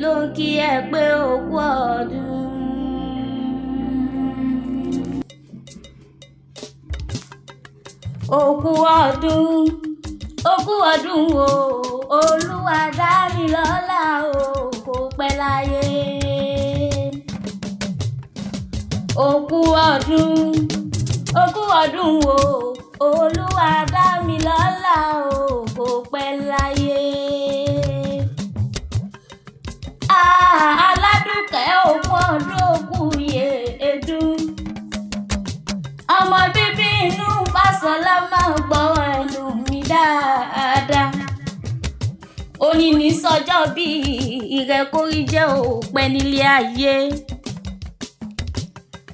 ló ń kí ẹ pé òkú ọdún. Òkú ọdún, òkú ọdún o, Olúwa dá mi lọ́lá o, kò pẹ́ láyé. Òkú ọdún o, Olúwa dá mi lọ́lá o, kò pẹ́ láyé. Aládùkẹ́ òkú ọdún òkú yèédún. Ọmọ bíbí inú Fásọlá máa gbọ́ ẹnu mi dáadáa. Òní ní sọjọ́ bí ìrẹ́kórí jẹ́ òpẹ́ nílé ayé.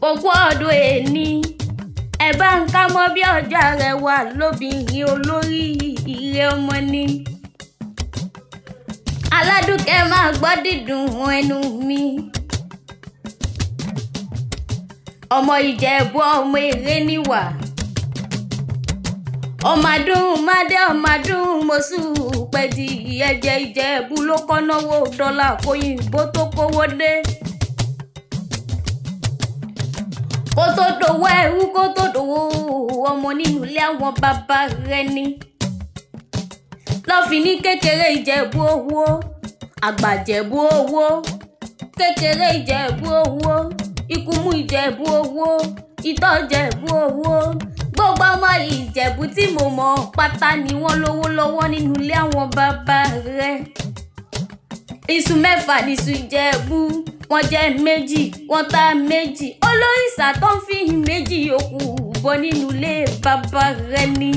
Òkú ọdún èní ẹ bá ń ká mọ́ bí ọjà rẹ̀ wà lóbìnrin olórí ire ọmọ ni. Aládùkẹ́ máa gbọ́ dídùn ẹnu mi. Ọmọ Ìjẹ̀bú ọmọ èrè níwà. Ọmọdún mádé ọmọdún mọ́sù pẹ̀dì ẹ̀jẹ̀ Ìjẹ̀bú ló kọ́ náwó dọ́là kóyìnbó tó kówó dé. Kó tó dòwó ẹrú kó tó dòwó ọmọ nínú ilé àwọn bàbá rẹ̀ ni. Lọ́fi ní kékeré Ìjẹ̀bú owó, àgbà Ìjẹ̀bú owó, kékeré Ìjẹ̀bú owó, ikú mú Ìjẹ̀bú owó, ìtọ́ Ìjẹ̀bú owó. Gbogbo ọmọ Ìjẹ̀bú tí mo mọ̀ pátá ni wọ́n lówó lọ́wọ́ nínú ilé àwọn bàbá rẹ̀. Iṣu mẹ́fà níṣu Ìjẹ̀bú, wọ́n jẹ́ méjì, wọ́n ta méjì. Olórìṣà tó ń fi méjì yòókù bọ́ nínú ilé bàbá rẹ̀ ni.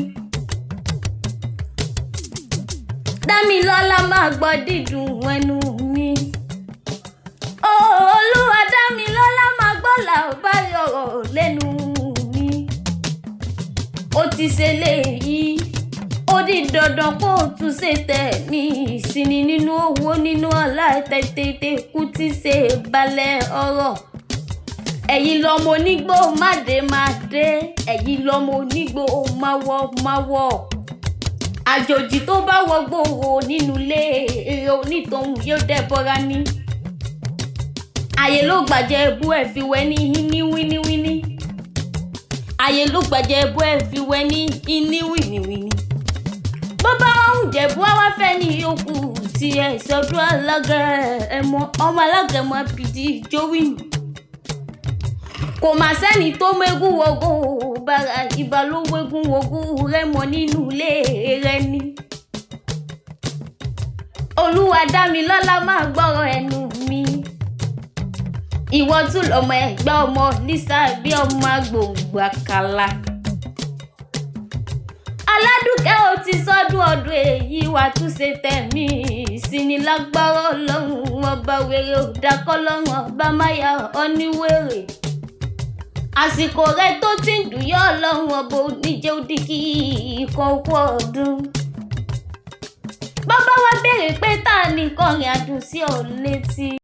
Dámilọ́lá máa gbọ́ dídùn ẹnu mi. Olúwa Dámilọ́lá máa gbọ́ làbárí ọ̀rọ̀ lẹ́nu mi. Ó ti ṣe léyìí, ó di dandan kó o tún ṣe tẹ̀mí ìsinmi nínú owó nínú ọlá tètè kú ti ṣe balẹ̀ ọ̀rọ̀. Ẹ̀yin lọmọ onígbò máde, ẹ̀yin lọmọ onígbò máwọ̀. Àjòjì tó bá wọgbó wo nínú ilé èrè onítọ̀hún yóò dẹ́bọra ní. Ayé ló gbàjẹ́ ebú ẹ̀ fi wẹ́ ní wíníwíní. Ayé ló gbàjẹ́ ebú ẹ̀ fi wẹ́ ní wíníwíní. Bó bá wọn ń Jẹ̀bú wá fẹ́ ní yòókù tí ẹ ìsọdún alágẹmọ ọmọ alágẹmọ pìdí jówìnì. Kò má sẹ́ni tó mégún wọgún bára ìbá ló wégún wogún rẹ̀ mọ́ nínú ilé rẹ̀ ni. Olúwa Dámilọ́lá máa gbọ́rọ̀ ẹnu mi. Ìwọ tún lọmọ Ẹ̀gbá ọmọ Lísà bí ọmọ agbòǹgbò àkàlà. Aládùkẹ́ ó ti sọ́dún ọdún èyí wà tún ṣe tẹ̀mí ìsinmi lágbára Ọlọ́run ọba wèrè ò dákọ́ lọ́rùn ọba máyà ọ́níwèrè. Àsìkò rẹ tó ti ń dùn yọ́ Ọlọ́run ọba oníjẹ́ òdì kí ikọ̀ òkú ọdún. Bàbá wa béèrè pé ta ni kọrin àdùn sí ọ létí.